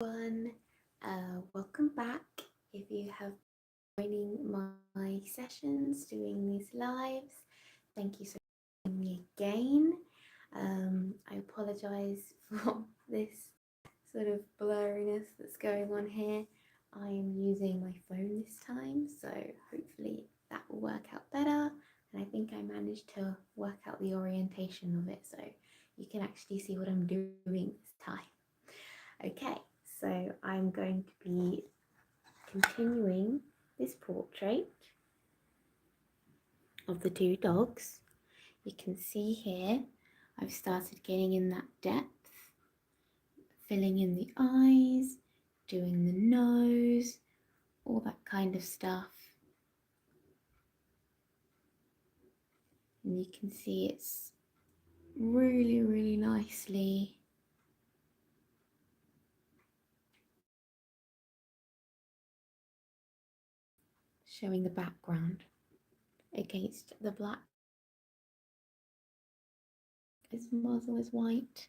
Everyone, welcome back. If you have been joining my sessions, doing these lives, thank you so much for joining me again. I apologize for this sort of blurriness that's going on here. I am using my phone this time, so hopefully that will work out better. And I think I managed to work out the orientation of it, so you can actually see what I'm doing this time. Okay, so I'm going to be continuing this portrait of the two dogs. You can see here I've started getting in that depth, filling in the eyes, doing the nose, all that kind of stuff. And you can see it's really nicely showing the background against the black. His muzzle is white.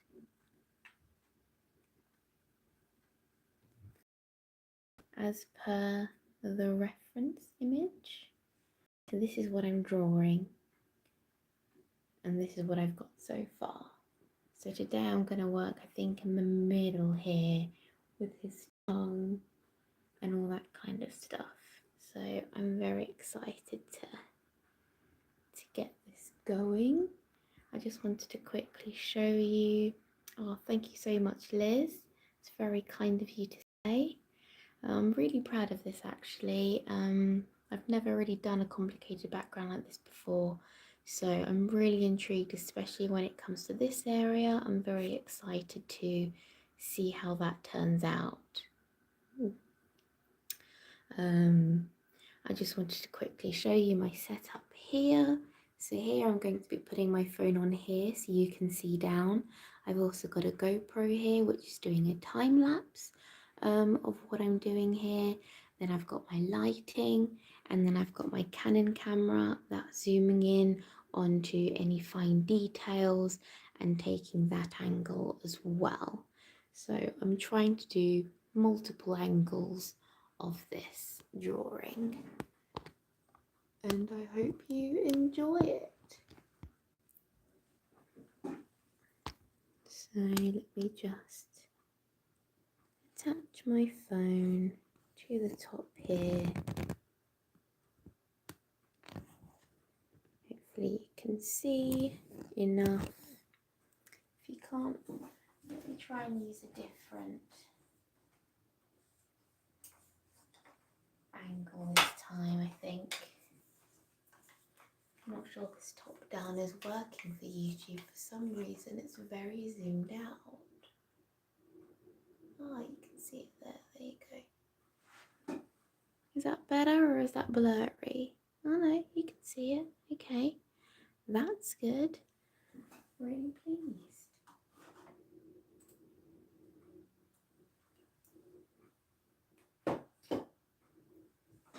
As per the reference image. So this is what I'm drawing, and this is what I've got so far. So today I'm going to work, I think, in the middle here with his tongue and all that kind of stuff. So I'm very excited to get this going. I just wanted to quickly show you. Oh, thank you so much, Liz. It's very kind of you to say. I'm really proud of this actually. I've never really done a complicated background like this before, so I'm really intrigued, especially when it comes to this area. I'm very excited to see how that turns out. I just wanted to quickly show you my setup here. So here I'm going to be putting my phone on here so you can see down. I've also got a GoPro here which is doing a time lapse of what I'm doing here. Then I've got my lighting, and then I've got my Canon camera that's zooming in onto any fine details and taking that angle as well. So I'm trying to do multiple angles of this drawing, and I hope you enjoy it. So let me just attach my phone to the top here. Hopefully you can see enough. If you can't, let me try and use a different angle this time, I think. I'm not sure this top down is working for YouTube. For some reason it's very zoomed out. Oh, you can see it there. There you go. Is that better or is that blurry? Oh no, you can see it. Okay, that's good. Really pleased.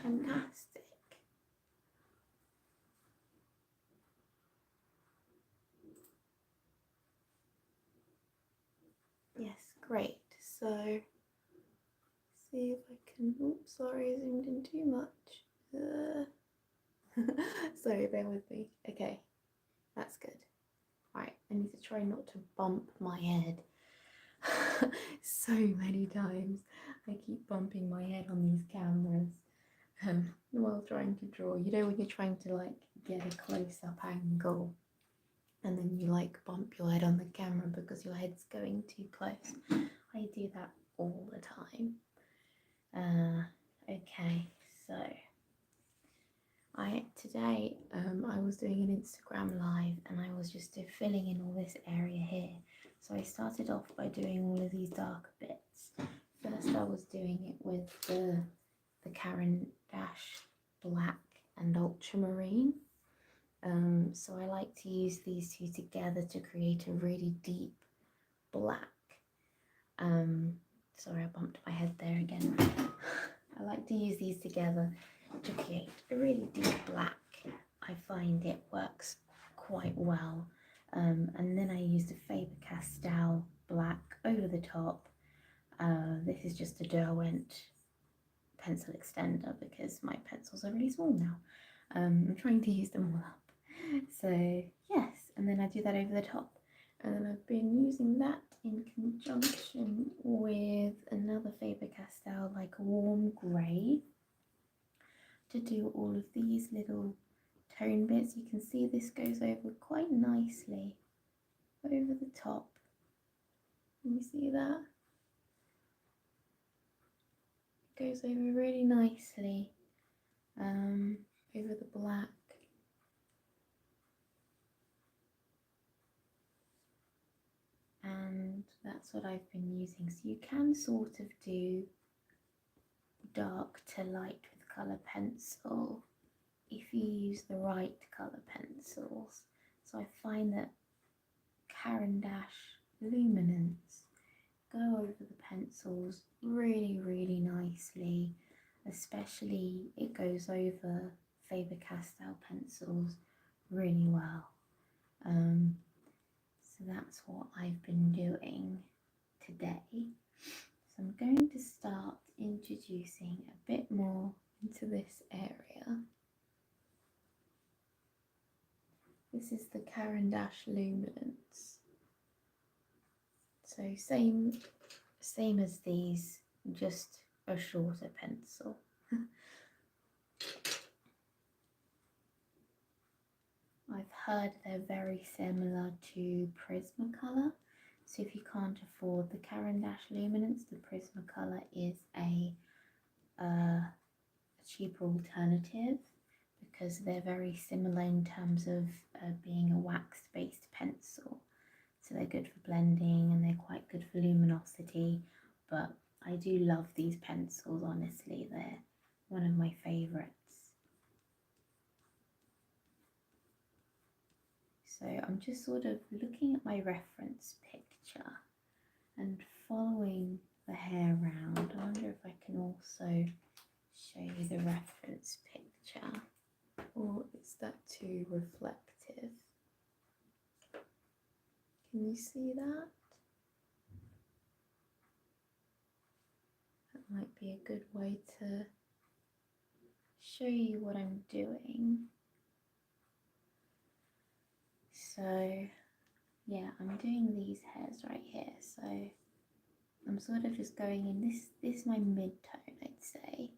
Fantastic. Yes, great. So, see if I can. Oops, sorry, I zoomed in too much. Sorry, bear with me. Okay, that's good. Right, I need to try not to bump my head. So many times I keep bumping my head on these cameras while trying to draw. You know when you're trying to like get a close-up angle and then you like bump your head on the camera because your head's going too close. I do that all the time. Okay, so today I was doing an Instagram live and I was just filling in all this area here. So I started off by doing all of these darker bits. First I was doing it with the Caran d'Ache black and ultramarine. So I like to use these two together to create a really deep black. Sorry, I bumped my head there again. I like to use these together to create a really deep black. I find it works quite well. And then I used a Faber-Castell black over the top. This is just a Derwent pencil extender because my pencils are really small now. I'm trying to use them all up. So yes, and then I do that over the top. And then I've been using that in conjunction with another Faber-Castell, like a warm grey, to do all of these little tone bits. You can see this goes over quite nicely over the top. Can you see that? It goes over really nicely over the black. And that's what I've been using. So you can sort of do dark to light with colour pencil if you use the right colour pencils. So I find that Caran d'Ache luminance go over the pencils really nicely, especially it goes over Faber-Castell pencils really well. So that's what I've been doing today. So I'm going to start introducing a bit more into this area. This is the Caran d'Ache luminance. So same as these, just a shorter pencil. I've heard they're very similar to Prismacolor. So if you can't afford the Caran d'Ache luminance, the Prismacolor is a cheaper alternative because they're very similar in terms of being a wax-based pencil. So they're good for blending and they're quite good for luminosity. But I do love these pencils, honestly. They're one of my favourites. So I'm just sort of looking at my reference picture and following the hair round. I wonder if I can also show you the reference picture, or is that too reflective? Can you see that? That might be a good way to show you what I'm doing. So yeah, I'm doing these hairs right here. So I'm sort of just going in, this is my mid-tone, I'd say.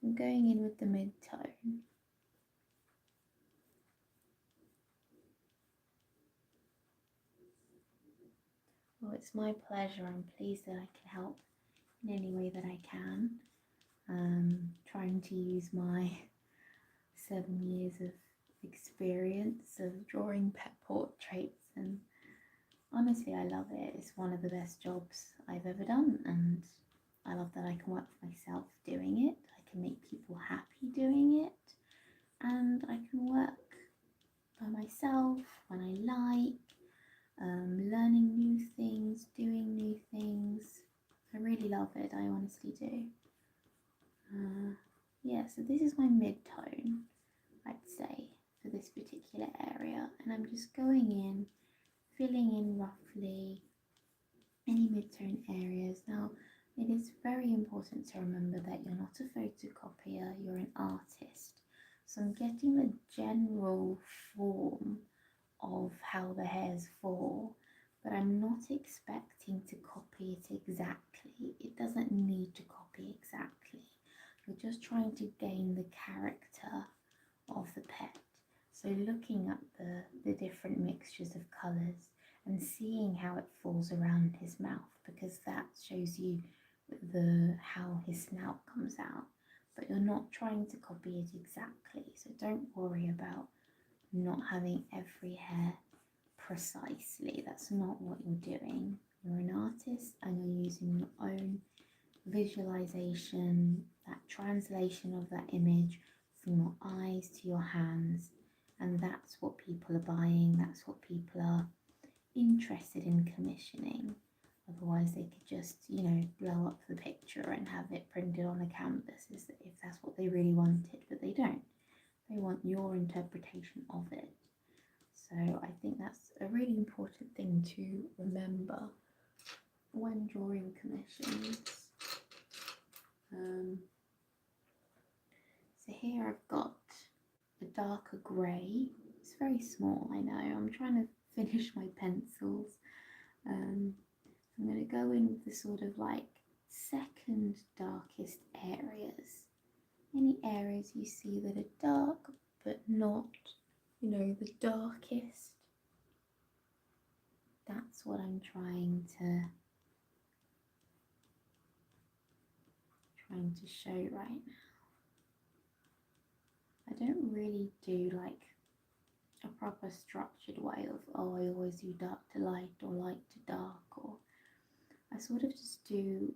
I'm going in with the mid-tone. Well, it's my pleasure. I'm pleased that I can help in any way that I can. Trying to use my 7 years of experience of drawing pet portraits, and honestly I love it. It's one of the best jobs I've ever done, and I love that I can work for myself doing it. I can make people happy doing it, and I can work by myself when I like, learning new things, doing new things. I really love it, I honestly do. Yeah, so this is my mid-tone, I'd say, for this particular area, and I'm just going in, filling in roughly any mid-tone areas. Now, it is very important to remember that you're not a photocopier, you're an artist. So I'm getting the general form of how the hairs fall, but I'm not expecting to copy it exactly. It doesn't need to copy exactly. You're just trying to gain the character of the pet. So looking at the different mixtures of colours and seeing how it falls around his mouth, because that shows you how his snout comes out. But you're not trying to copy it exactly, so don't worry about not having every hair precisely. That's not what you're doing. You're an artist and you're using your own visualization, that translation of that image from your eyes to your hands, and that's what people are buying, that's what people are interested in commissioning. Otherwise they could just, you know, blow up the picture and have it printed on a canvas if that's what they really wanted, but they don't. They want your interpretation of it. So I think that's a really important thing to remember when drawing commissions. So here I've got a darker grey. It's very small, I know. I'm trying to finish my pencils. I'm going to go in with the sort of like second darkest areas. Any areas you see that are dark but not, you know, the darkest. That's what I'm trying to show right now. I don't really do like a proper structured way of, oh, I always do dark to light or light to dark, or I sort of just do, you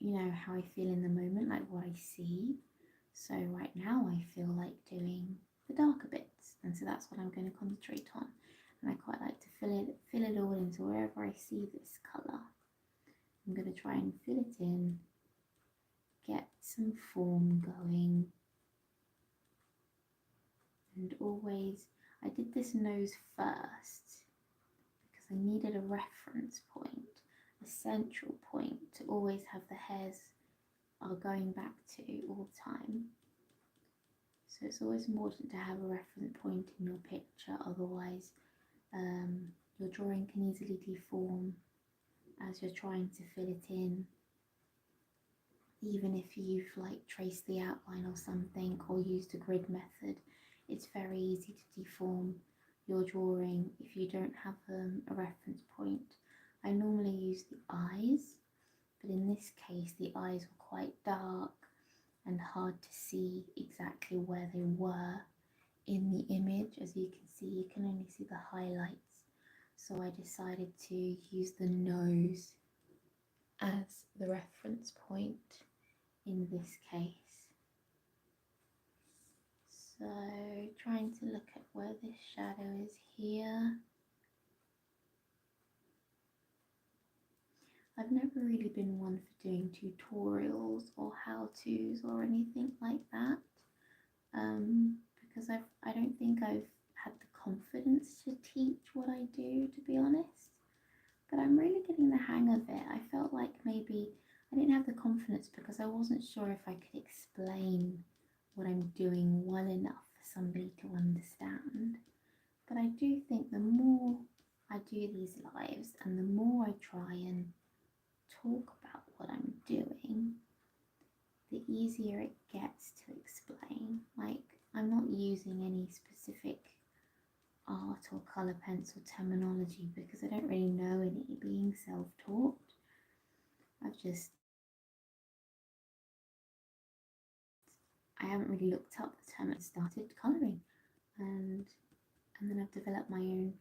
know, how I feel in the moment, like what I see. So right now I feel like doing the darker bits, and so that's what I'm going to concentrate on. And I quite like to fill it all in. So wherever I see this colour, I'm going to try and fill it in, get some form going. And always, I did this nose first because I needed a reference point, a central point to always have the hairs are going back to all the time. So it's always important to have a reference point in your picture, otherwise your drawing can easily deform as you're trying to fill it in. Even if you've like traced the outline or something or used a grid method, it's very easy to deform your drawing if you don't have a reference point. I normally use the eyes, but in this case the eyes were quite dark and hard to see exactly where they were in the image. As you can see, you can only see the highlights. So I decided to use the nose as the reference point in this case. So trying to look at where this shadow is here. I've never really been one for doing tutorials or how-tos or anything like that, because I don't think I've had the confidence to teach what I do, to be honest. But I'm really getting the hang of it. I felt like maybe I didn't have the confidence because I wasn't sure if I could explain what I'm doing well enough for somebody to understand. But I do think the more I do these lives and the more I try and talk about what I'm doing, the easier it gets to explain. Like, I'm not using any specific art or colour pencil terminology because I don't really know any, being self-taught. I haven't really looked up the term and started colouring, and then I've developed my own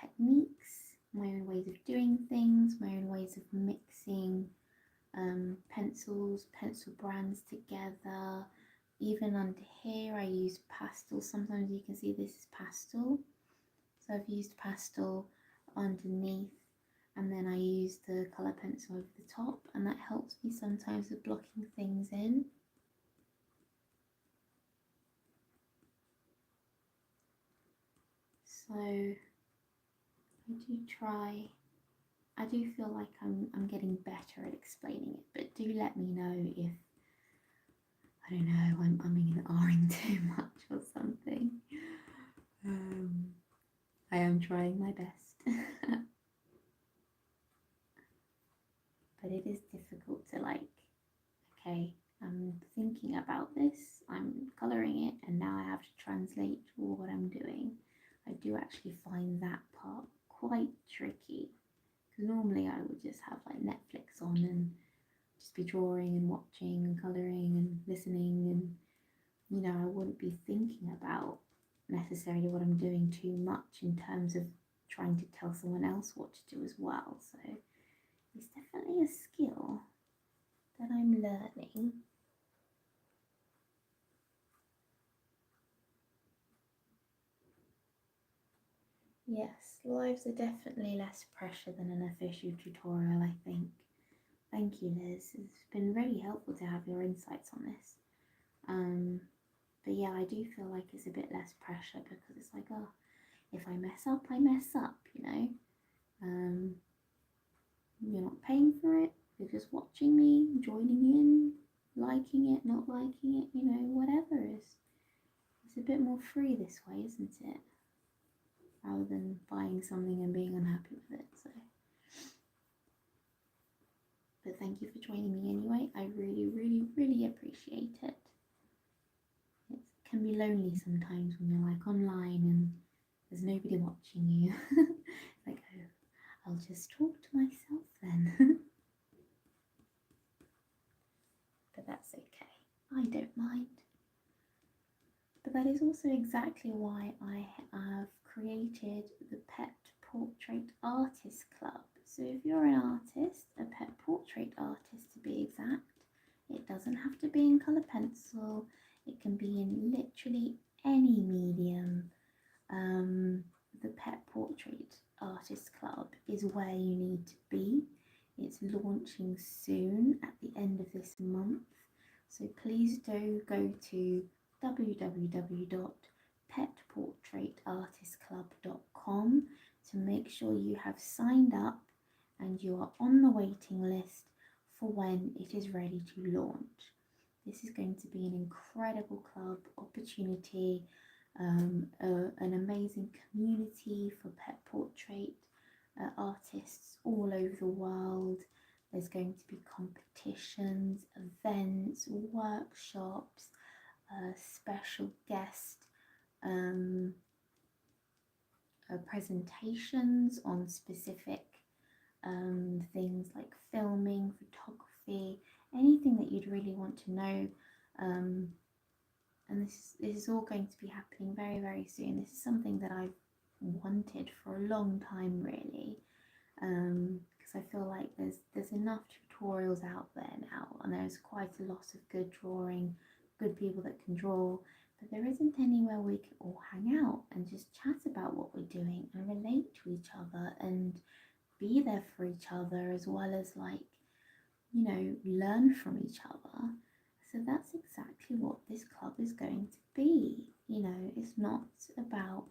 techniques, my own ways of doing things, my own ways of mixing pencils, pencil brands together. Even under here I use pastel. Sometimes you can see this is pastel, so I've used pastel underneath and then I use the colour pencil over the top, and that helps me sometimes with blocking things in. So I do feel like I'm getting better at explaining it, but do let me know if, I don't know, I'm umming and ahhing too much or something. I am trying my best. But it is difficult to like, okay, I'm thinking about this, I'm colouring it, and now I have to translate what I'm doing. I do actually find that part quite tricky, because normally I would just have like Netflix on and just be drawing and watching and colouring and listening, and you know, I wouldn't be thinking about necessarily what I'm doing too much in terms of trying to tell someone else what to do as well. So it's definitely a skill that I'm learning. Yes, lives are definitely less pressure than an official tutorial, I think. Thank you, Liz. It's been really helpful to have your insights on this. But yeah, I do feel like it's a bit less pressure because it's like, oh, if I mess up, I mess up, you know? You're not paying for it, you're just watching me, joining in, liking it, not liking it, you know, whatever is. It's a bit more free this way, isn't it? Rather than buying something and being unhappy with it. So, but thank you for joining me anyway. I really, really, really appreciate it. It can be lonely sometimes when you're like online and there's nobody watching you. Like, oh, I'll just talk to myself then. But that's okay. I don't mind. But that is also exactly why I have created the Pet Portrait Artist Club. So if you're an artist, a pet portrait artist to be exact, it doesn't have to be in colour pencil, it can be in literally any medium. The Pet Portrait Artist Club is where you need to be. It's launching soon at the end of this month. So please do go to www.petportraitartistclub.com to make sure you have signed up and you are on the waiting list for when it is ready to launch. This is going to be an incredible club opportunity, an amazing community for pet portrait artists all over the world. There's going to be competitions, events, workshops, special guest presentations on specific things like filming, photography, anything that you'd really want to know. And this is all going to be happening very, very soon. This is something that I've wanted for a long time, really, because I feel like there's enough tutorials out there now, and there's quite a lot of good drawing, good people that can draw, but there isn't anywhere we can all hang out and just chat about what we're doing and relate to each other and be there for each other, as well as, like, you know, learn from each other. So that's exactly what this club is going to be. You know, it's not about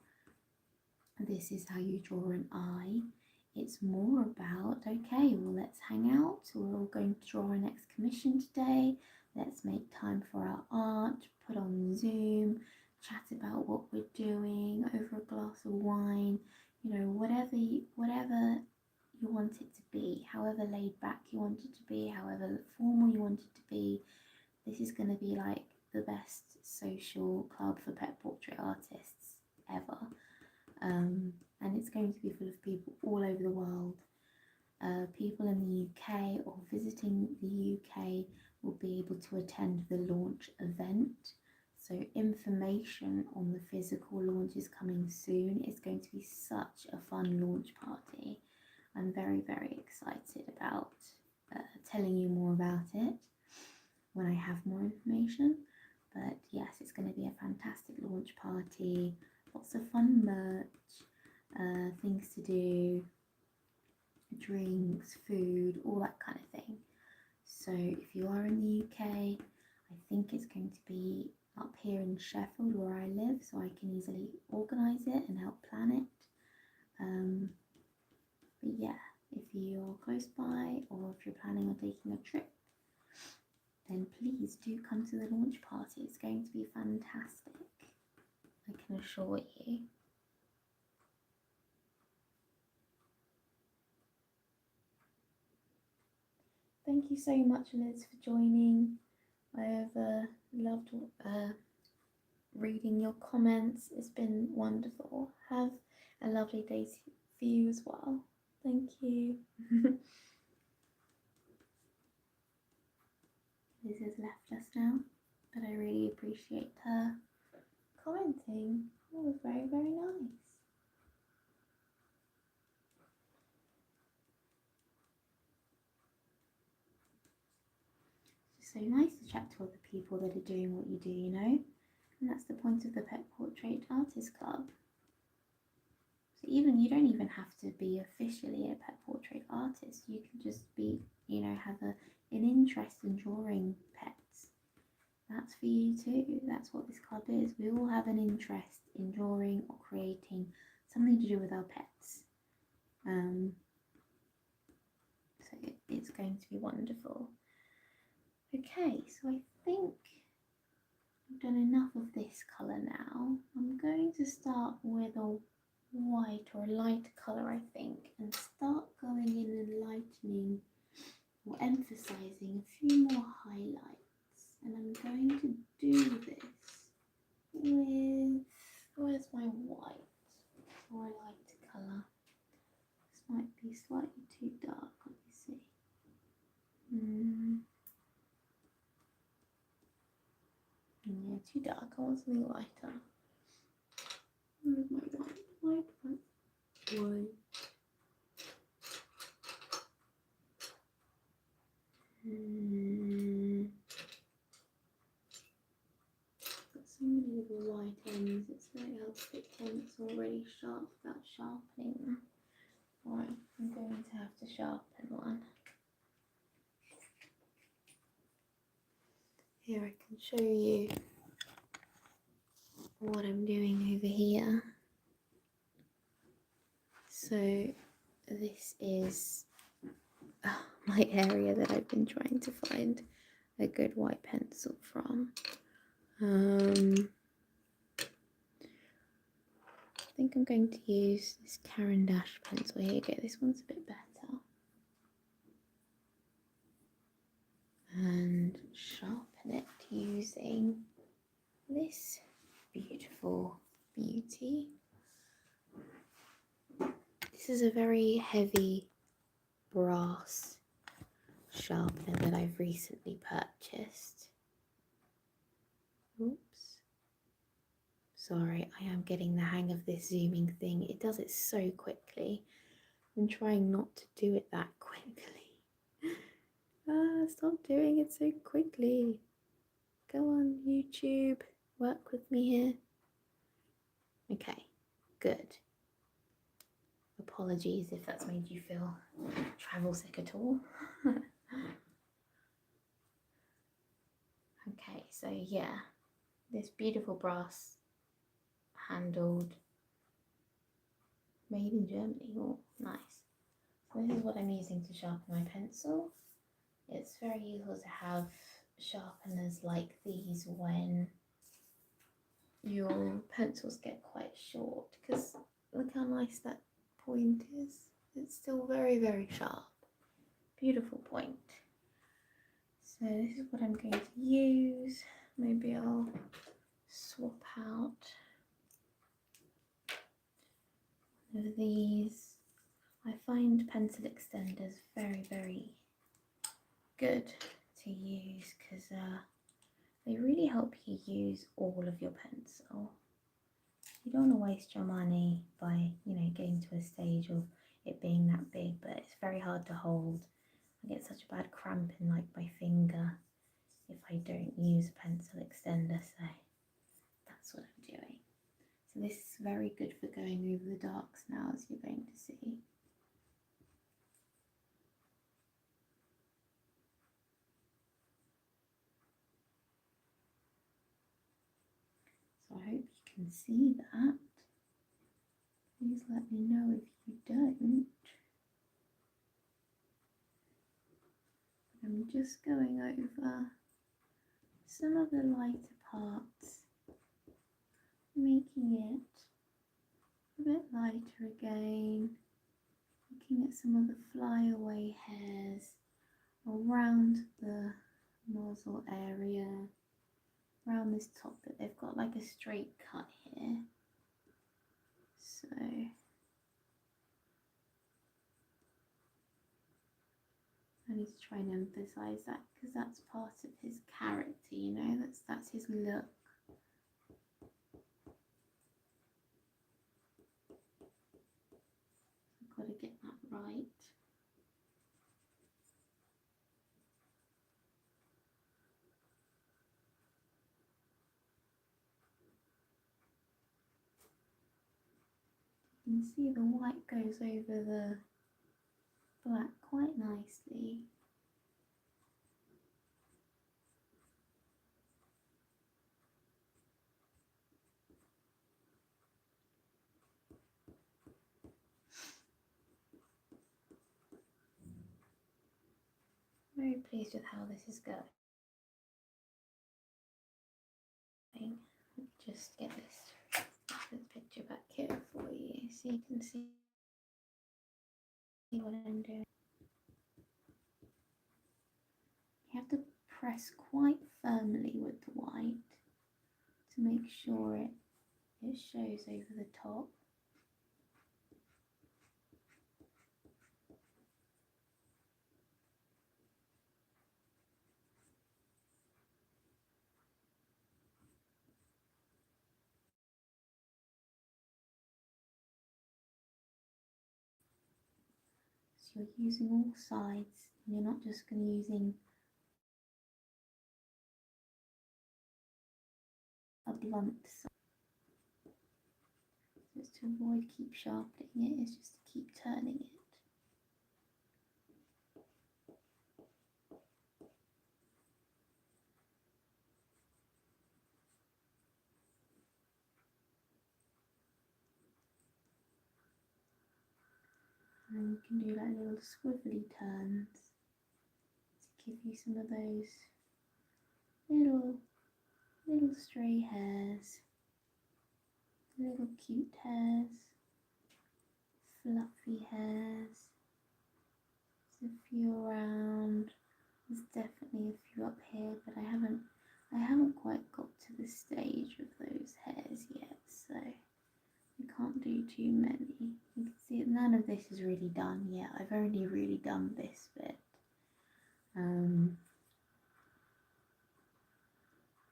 this is how you draw an eye. It's more about, okay, well, let's hang out. We're all going to draw our next commission today. Let's make time for our art, put on Zoom, chat about what we're doing over a glass of wine, you know, whatever you want it to be, however laid back you want it to be, however formal you want it to be. This is going to be like the best social club for pet portrait artists ever. And it's going to be full of people all over the world. People in the UK or visiting the UK will be able to attend the launch event. So information on the physical launch is coming soon. It's going to be such a fun launch party. I'm very, very excited about telling you more about it when I have more information. But yes, it's going to be a fantastic launch party, lots of fun merch, things to do, drinks, food, all that kind of thing. So if you are in the UK, I think it's going to be up here in Sheffield where I live, so I can easily organise it and help plan it. But yeah, if you're close by or if you're planning on taking a trip, then please do come to the launch party. It's going to be fantastic, I can assure you. Thank you so much, Liz, for joining. I have loved reading your comments. It's been wonderful. Have a lovely day for you as well. Thank you. Liz has left us now, but I really appreciate her commenting. That was very, very nice. It's so nice to chat to other people that are doing what you do, you know? And that's the point of the Pet Portrait Artist Club. So even you don't even have to be officially a pet portrait artist. You can just be, you know, have an interest in drawing pets. That's for you too. That's what this club is. We all have an interest in drawing or creating something to do with our pets. it's going to be wonderful. Okay, so I think I've done enough of this colour now. I'm going to start with a white or a light colour, I think, and start going in and lightening or emphasising a few more highlights. And I'm going to do this with, where's my white or a light colour? This might be slightly too dark, let me see. Yeah, too dark. I want something lighter. Where's my white? White. Got so many little white ends. It's very hard to pick one that's already sharp without sharpening them. Right, I'm going to have to sharpen one. Here I can show you what I'm doing over here. So this is my area that I've been trying to find a good white pencil from. I think I'm going to use this Caran d'Ache pencil. Here you go, this one's a bit better. And sharpen it using this beautiful beauty. This is a very heavy brass sharpener that I've recently purchased. Oops. Sorry, I am getting the hang of this zooming thing. It does it so quickly. I'm trying not to do it that quickly. Stop doing it so quickly. Go on, YouTube. Work with me here. Okay, good. Apologies if that's made you feel travel sick at all. Okay, so yeah, this beautiful brass handled, made in Germany. Oh, nice. So this is what I'm using to sharpen my pencil. It's very useful to have sharpeners like these when your pencils get quite short, because look how nice that point is. It's still very, very sharp. Beautiful point. So this is what I'm going to use. Maybe I'll swap out one of these. I find pencil extenders very, very good to use because they really help you use all of your pencil. You don't want to waste your money by, getting to a stage of it being that big, but it's very hard to hold. I get such a bad cramp in like my finger if I don't use a pencil extender, so that's what I'm doing. So this is very good for going over the darks now, as you're going to see. So I hope you can see that. Please let me know if you don't. I'm just going over some of the lighter parts, making it a bit lighter again, looking at some of the flyaway hairs around the nozzle area, around this top bit. They've got like a straight cut here, so I need to try and emphasize that because that's part of his character, that's his look. I've got to get that right. You can see the white goes over the black quite nicely. very pleased with how this is going. Just get this picture back here for you so you can see what I'm doing. You have to press quite firmly with the white to make sure it shows over the top. So you're using all sides, and you're not just going to using a blunt side. Just to avoid keep sharpening it, it's just to keep turning it. And you can do like little squiggly turns to give you some of those little stray hairs, little cute hairs, fluffy hairs. There's a few around. There's definitely a few up here, but I haven't quite got to the stage of those hairs yet, so I can't do too many. You can see that none of this is really done yet. I've only really done this bit.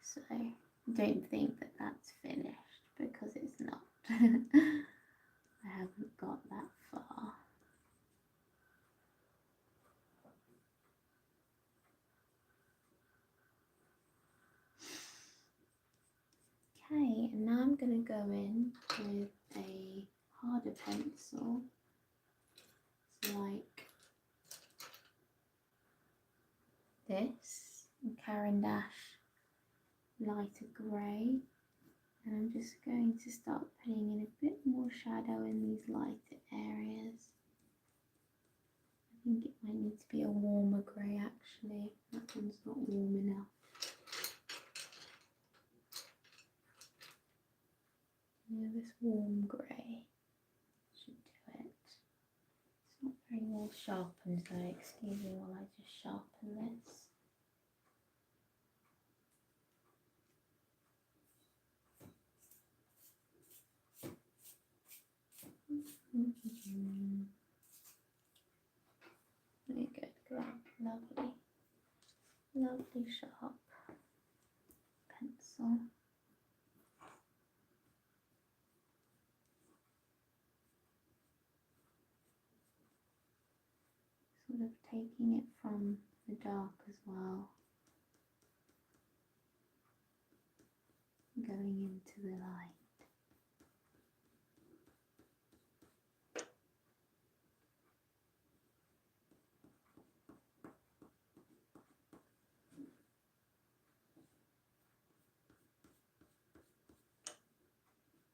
So don't think that that's finished, because it's not. I haven't got that far. Okay, and now I'm going to go in with a harder pencil, so like this, Caran d'Ache lighter grey, and I'm just going to start putting in a bit more shadow in these lighter areas. I think it might need to be a warmer grey actually, that one's not warm enough. Yeah, this warm grey should do it. It's not very well sharpened though, excuse me while I just sharpen this. There you go, lovely, lovely sharp pencil. Sort of taking it from the dark as well, going into the light.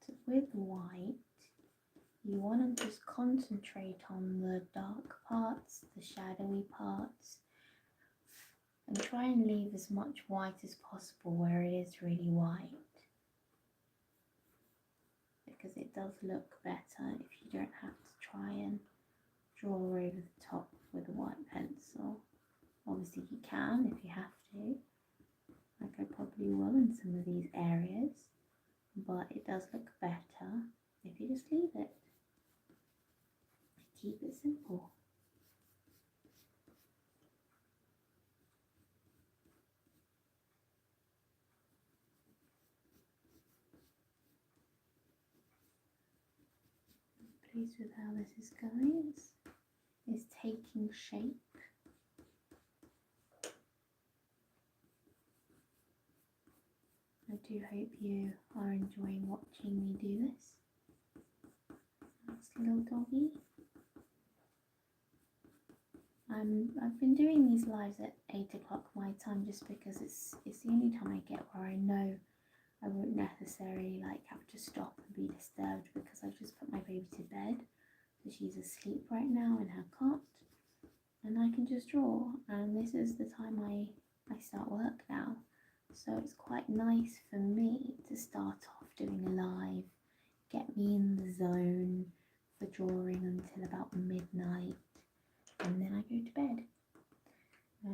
So with white, you want to just concentrate on the dark parts, the shadowy parts, and try and leave as much white as possible where it is really white, because it does look better if you don't have to try and draw over the top with a white pencil. Obviously you can if you have to, like I probably will in some of these areas, but it does look better if you just leave it. Keep it simple. I'm pleased with how this is going. It's taking shape. I do hope you are enjoying watching me do this. Nice little doggy. I've been doing these lives at 8 o'clock my time just because it's the only time I get where I know I won't necessarily like have to stop and be disturbed, because I've just put my baby to bed, so she's asleep right now in her cot, and I can just draw. And this is the time I start work now, so it's quite nice for me to start off doing a live, get me in the zone for drawing until about midnight, and then I go to bed. So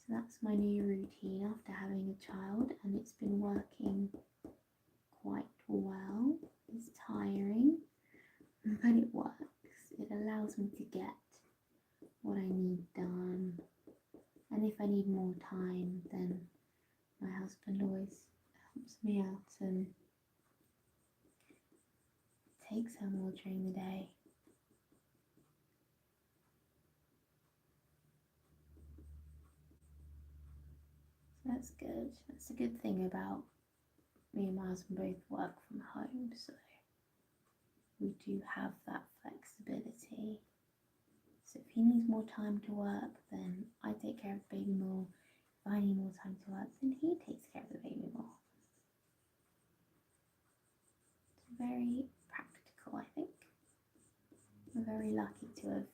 that's my new routine after having a child, and it's been working quite well. It's tiring, but it works. It allows me to get what I need done, and if I need more time, then my husband always helps me out and takes home more during the day. So that's good. That's a good thing about me and my husband both work from home, so we do have that flexibility. So if he needs more time to work, then I take care of the baby more. If I need more time to work, then he takes care of the baby more. It's very practical, I think. We're very lucky to have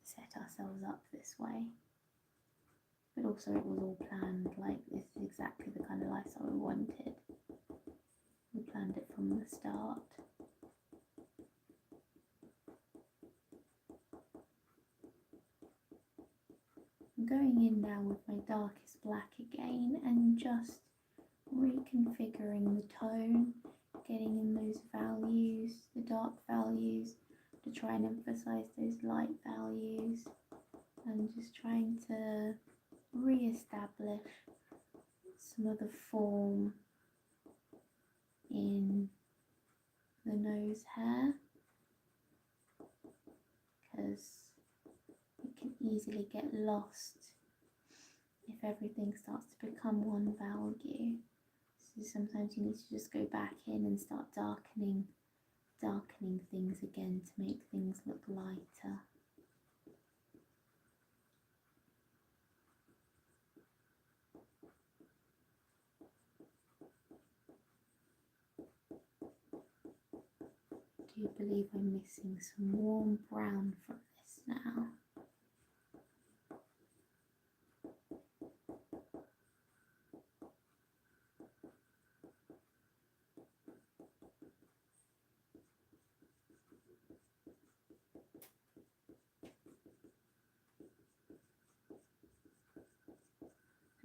set ourselves up this way. But also it was all planned, like this is exactly the kind of lifestyle we wanted. We planned it from the start. I'm going in now with my darkest black again and just reconfiguring the tone, getting in those values, the dark values, to try and emphasize those light values, and just trying to re-establish some of the form in the nose hair, because it can easily get lost if everything starts to become one value. So sometimes you need to just go back in and start darkening things again to make things look lighter. Do you believe I'm missing some warm brown from this now?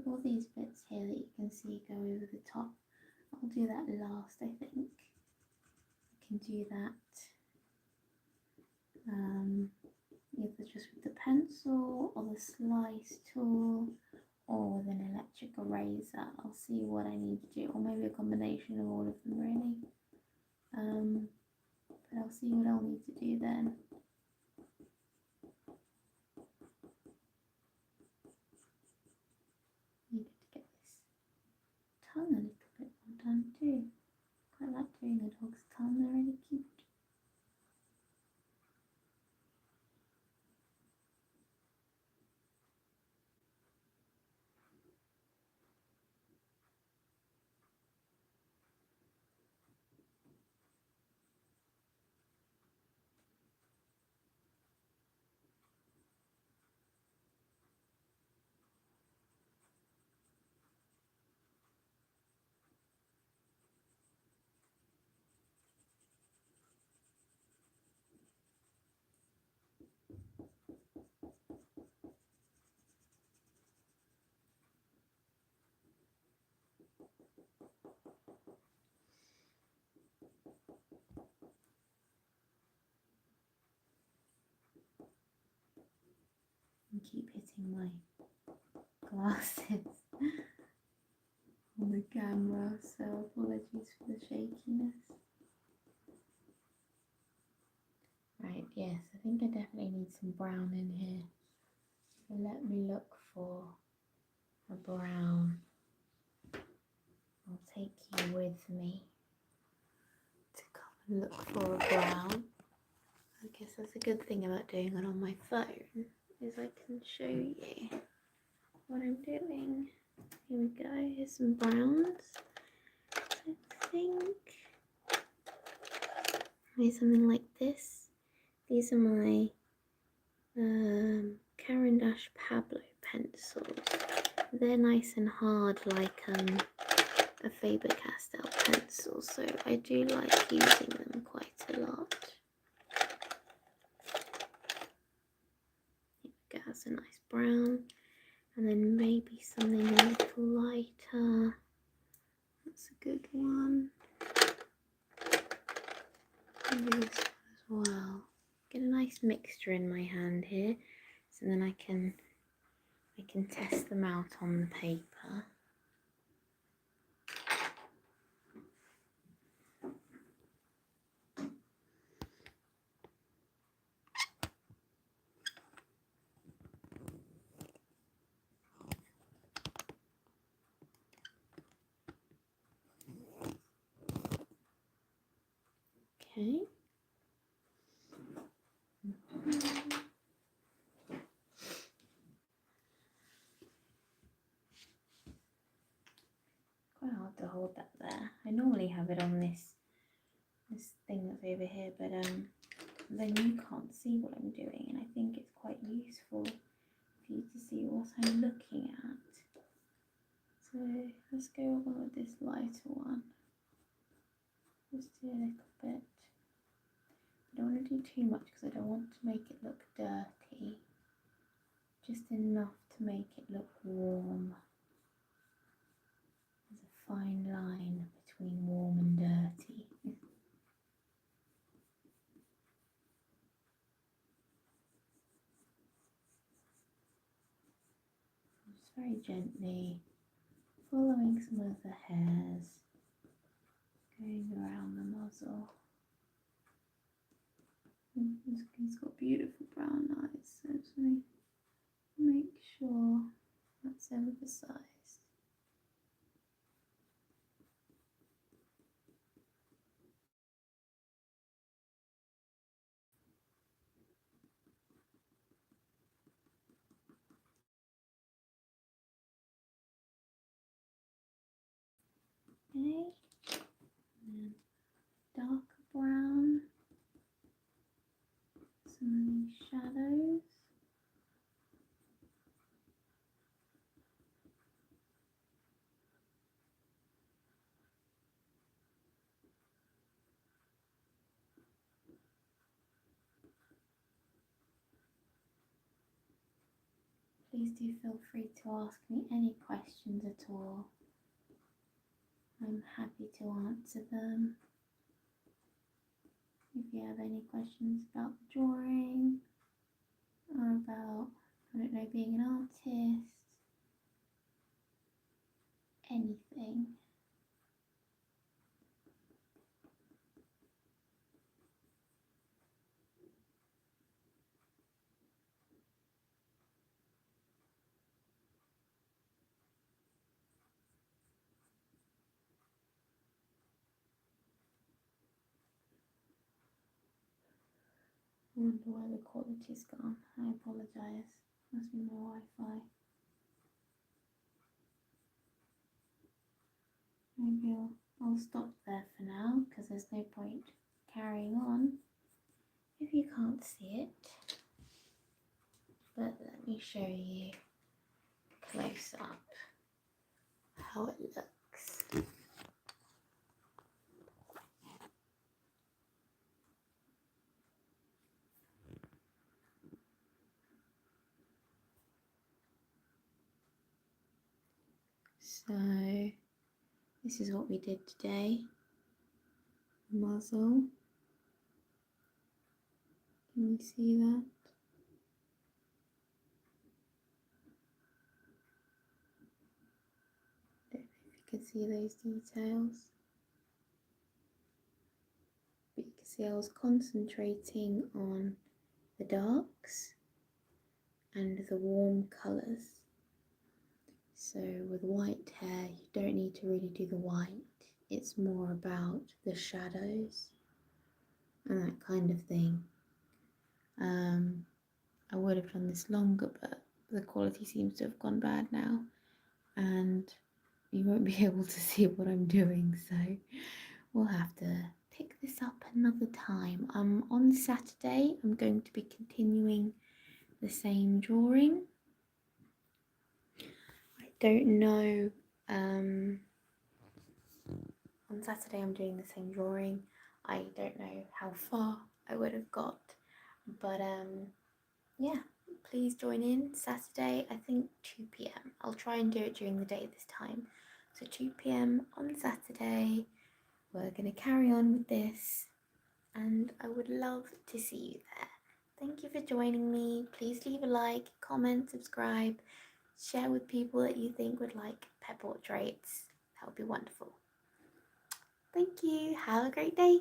All these bits here that you can see go over the top, I'll do that last, I think. I can do that either just with the pencil or the slice tool or with an electric eraser. I'll see what I need to do, or maybe a combination of all of them really. But I'll see what I'll need to do then. Needed to get this tongue a little bit more done too. Quite like doing a dog's tongue, they're really cute. And keep hitting my glasses on the camera, so apologies for the shakiness. Right, yes, I think I definitely need some brown in here. So let me look for a brown. I'll take you with me to come and look for a brown. I guess that's a good thing about doing it on my phone, is I can show you what I'm doing. Here we go, here's some browns. I think maybe something like this. These are my Caran d'Ache Pablo pencils. They're nice and hard like a Faber-Castell pencil, so I do like using them quite a lot. It has a nice brown, and then maybe something a little lighter. That's a good one. Maybe this one as well. Get a nice mixture in my hand here, so then I can test them out on the paper. Okay. Quite hard to hold that there. I normally have it on this thing that's over here, but then you can't see what I'm doing, and I think it's quite useful for you to see what I'm looking at. So let's go on with this lighter one. Just do a little bit. I don't want to do too much because I don't want to make it look dirty. Just enough to make it look warm. There's a fine line between warm and dirty. Just very gently following some of the hairs, going around the muzzle. He's got beautiful brown eyes, so just make sure that's emphasized. Okay, and then darker brown, some of these shadows. Please do feel free to ask me any questions at all. I'm happy to answer them. If you have any questions about the drawing or about, I don't know, being an artist, anything. I wonder why the quality's gone. I apologise. Must be my Wi-Fi. Maybe I'll stop there for now because there's no point carrying on if you can't see it. But let me show you close up how it looks. So this is what we did today. Muzzle. Can you see that? Don't know if you can see those details. But you can see I was concentrating on the darks and the warm colours. So with white hair, you don't need to really do the white. It's more about the shadows and that kind of thing. I would have done this longer, but the quality seems to have gone bad now, and you won't be able to see what I'm doing, so we'll have to pick this up another time. On Saturday, I'm going to be continuing the same drawing. I don't know, on Saturday I'm doing the same drawing. I don't know how far I would have got, but yeah, please join in Saturday, I think 2 p.m. I'll try and do it during the day this time. So 2 p.m. on Saturday, we're going to carry on with this, and I would love to see you there. Thank you for joining me. Please leave a like, comment, subscribe, share with people that you think would like pet portraits. That would be wonderful. Thank you. Have a great day.